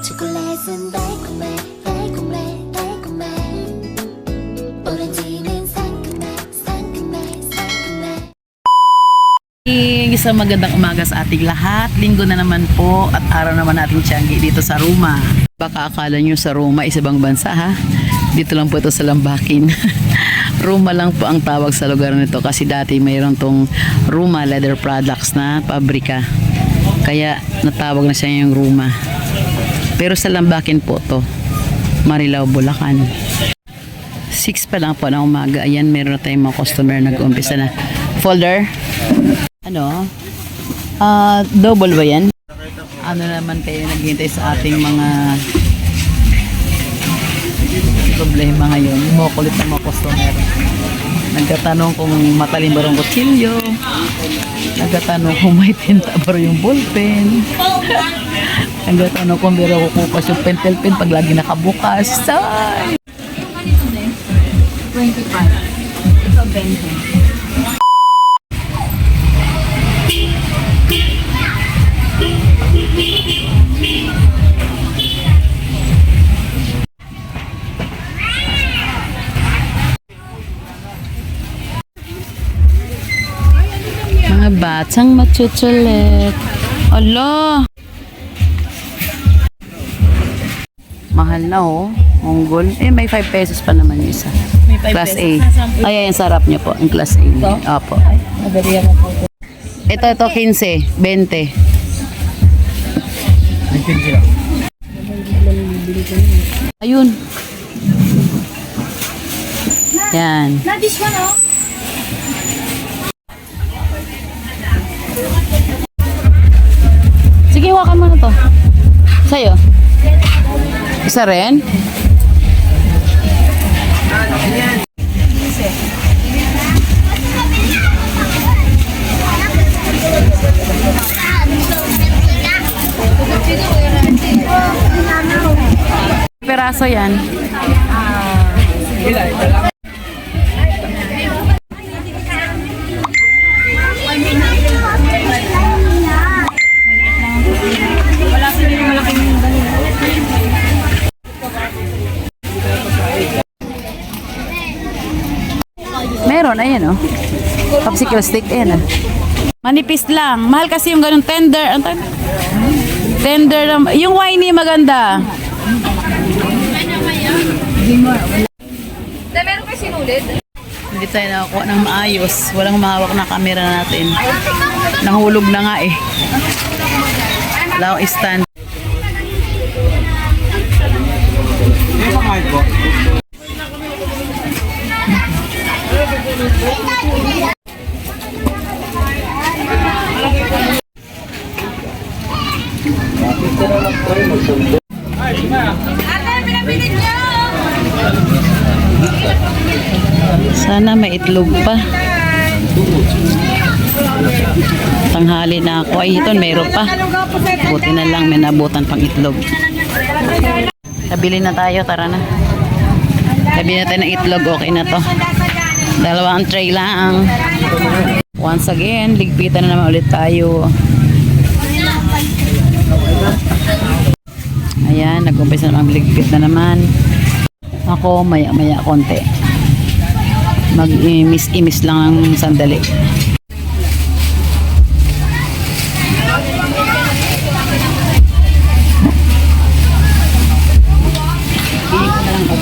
초콜릿은 달콤해 달콤해 달콤해 오렌지는 상큼해 상큼해 상큼해. Isang magandang umaga sa ating lahat. Linggo na naman po at araw naman nating Tiangge dito sa Roma. Baka akala nyo sa Roma is ibang bansa ha. Dito lang po ito sa Lambakin. Roma lang po ang tawag sa lugar nito kasi dati mayroon tong Roma Leather Products na pabrika. Kaya natawag na siya yung Roma. Pero sa Lambakin po to, Marilao, Bulacan. 6 pa lang po ng umaga. Ayan, meron na tayong mga customer nag-umpisa na. Folder? Ano? Double ba yan? Ano naman kayo naghihintay sa ating mga problema ngayon? Makulit na mga customer. Nagtatanong kung matalim ba yung kutsilyo. Nagtatanong kung may tinta ba yung ballpen. Nagtatanong kung biro kukupas yung pentel pen pag lagi nakabukas. Say! 25. Ito 20. Mga batang machuchulet. Ala! Mahal na oh. Monggol. Eh, may 5 pesos pa naman yung isa. May 5 Class A. pesos. Ay, yung sarap niyo po. Yung Class A. Ito? Opo. Madali ako po. Ito, 15. 20. Ayun. Yan. Na this one oh. Sige, hawakan mo na to. Sa'yo. Isa rin? Peraso yan. Wala sa yung malaking Meron, ayan oh. Popsicle stick, ayan oh. Manipis lang. Mahal kasi yung ganun tender. Ang tender na, yung winey maganda. meron kayo sinulid? Hindi tayo nakakuha ng maayos. Walang mahawak na camera natin. Nahulog na nga eh. Wala akong stand. Sana may itlog pa. Tanghali na ako. Ay, ito mayroon pa. Buti na lang may nabutan pang itlog. Nabili na tayo. Tara na. Nabili na tayo ng itlog. Okay na to. Dalawang tray lang. Once again, ligpitan na naman ulit tayo. Ayan, nag-umpisa na ligpit na naman. Ako, maya-maya konti. Mag-imis-imis lang ang sandali. Pili ko na lang ako.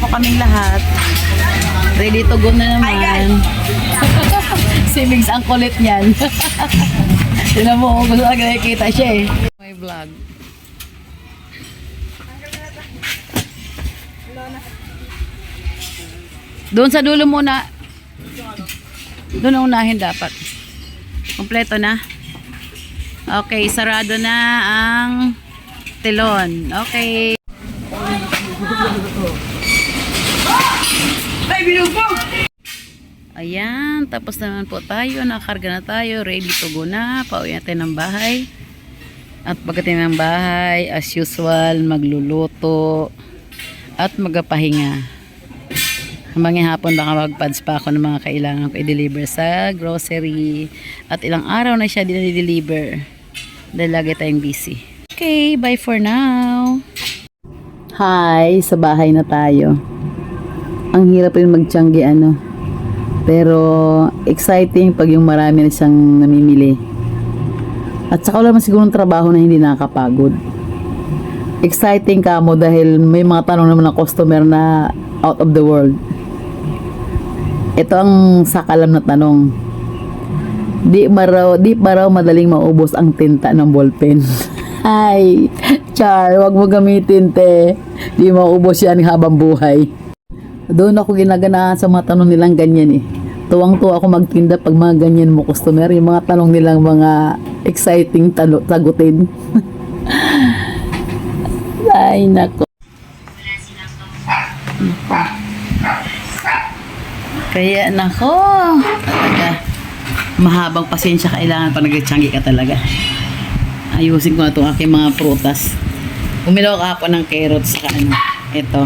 po kaming lahat. Ready to go na naman. Si Migs ang kulit niyan. Sila mo, gusto na nakikita siya eh. May vlog. Doon sa dulo muna. Doon ang unahin dapat. Kompleto na. Okay, sarado na ang telon. Okay. Ayan, tapos naman po tayo. Nakakarga na tayo. Ready to go na. Pauwi natin ng bahay. At pagdating ng bahay, as usual, magluluto at magapahinga. Hanggang hapon baka magpads pa ako ng mga kailangan ko i-deliver sa grocery. At ilang araw na siya dinideliver. Dahil lagi tayong busy. Okay, bye for now. Hi, sa bahay na tayo. Ang hirap rin magtiyanggi pero exciting pag yung marami na siyang namimili. At saka wala naman siguro ng trabaho na hindi nakakapagod. Exciting ka mo dahil may mga tanong naman ng customer na out of the world. Ito ang sakalam na tanong. Di pa raw madaling maubos ang tinta ng ballpen. Ay, Char, wag mo gamitin te. Di maubos yan habang buhay. Doon ako ginaganahan sa mga tanong nilang ganyan eh. Tuwang-tuwa ako magtinda pag mga ganyan mo customer. Yung mga tanong nilang mga exciting sagutin. Ay, nako. Kaya nako. Talaga. Mahabang pasensya kailangan pa nag-tiyanggi ka talaga. Ayusin ko na itong aking mga prutas. Umilaw ka po ng carrots sa ito.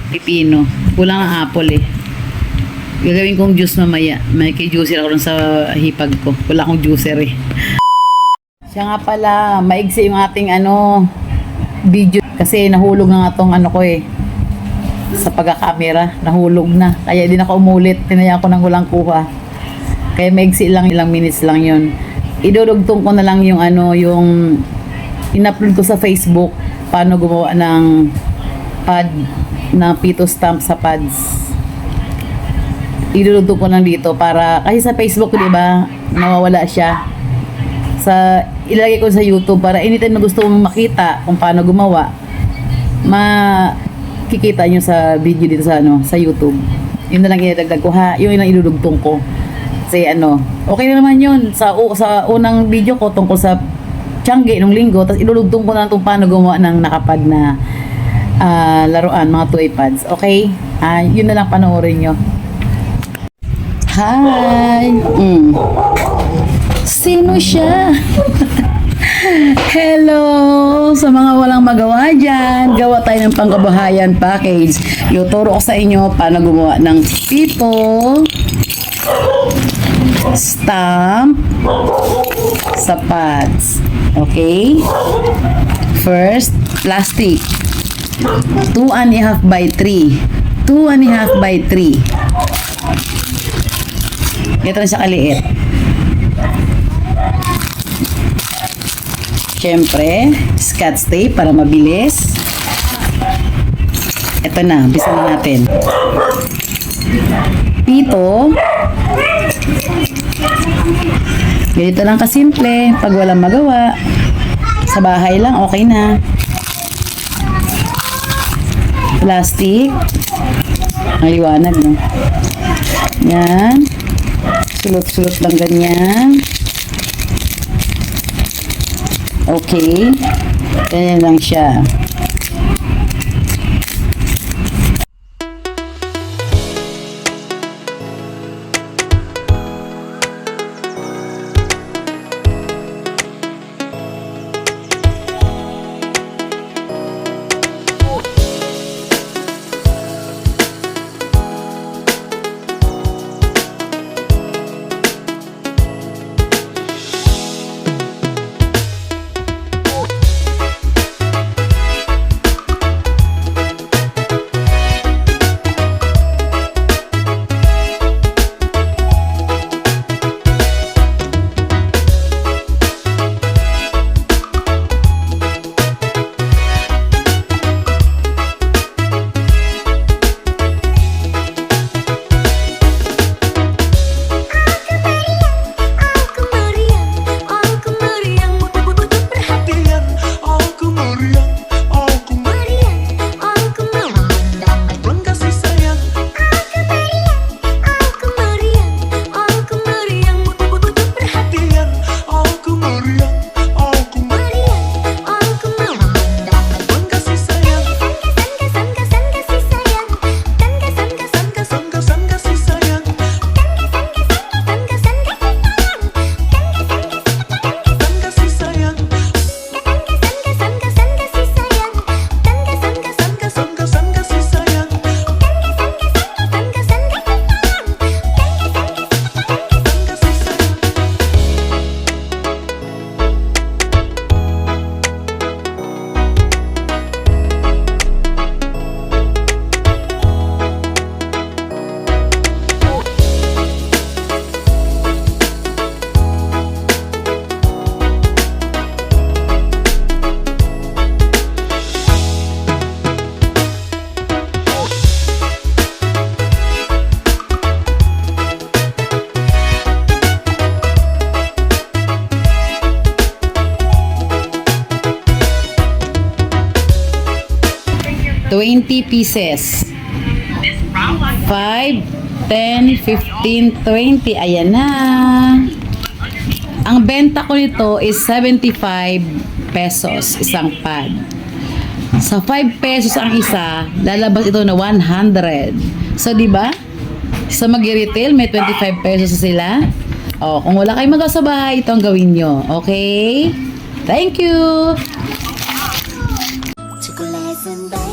Pipino. Kulang ang apple eh. Gagawin kong juice mamaya. May juicer ako lang sa hipag ko. Wala akong juicer eh. Siya nga pala, maigsi yung ating video. Kasi nahulog na nga tong ko eh. Sa pagkakamera, nahulog na. Kaya din ako umulit. Tinaya ko nang walang kuha. Kaya maigsi lang, ilang minutes lang yun. Idudugtong ko na lang yung yung in-upload ko sa Facebook. Paano gumawa ng pad, ng pito stamp sa pads. Idudugtong ko lang dito para, kasi sa Facebook, di ba, nawawala siya. Ilagay ko sa YouTube para anytime na gusto mong makita kung paano gumawa, makikita nyo sa video dito sa YouTube. Yun na lang idadagdag ko ha, yun lang idudugtong ko. Kasi okay na naman yun sa unang video ko tungkol sa tiyanggi nung linggo, tapos idudugtong ko na itong paano gumawa ng nakapad na laruan, mga toy pads. Okay? Yun na lang panoorin nyo. Hi! Sino siya? Hello! Sa mga walang magawa dyan, gawa tayo ng pangkabuhayan package. Ituturo ko sa inyo paano gumawa ng pito stamp sa pads. Okay? First, plastic. 2.5 by 3. 2.5 by 3. Ito na siya kaliit. Siyempre, scotch tape para mabilis. Ito na, bisa na natin. Pito. Ganito lang kasimple. Pag walang magawa, sa bahay lang, okay na. Plastic. Ang liwanag, no? Yan. Sulot-sulot lang ganyan. Okay. Ganyan lang siya. 20 pieces. 5, 10, 15, 20. Ayan na. Ang benta ko nito is 75 pesos isang pad. Sa 5 pesos ang isa, lalabas ito na 100. So, di ba? Sa mag-retail, may 25 pesos sila. O, kung wala kayong magawa sa bahay, ito ang gawin nyo. Okay? Thank you! 초콜릿은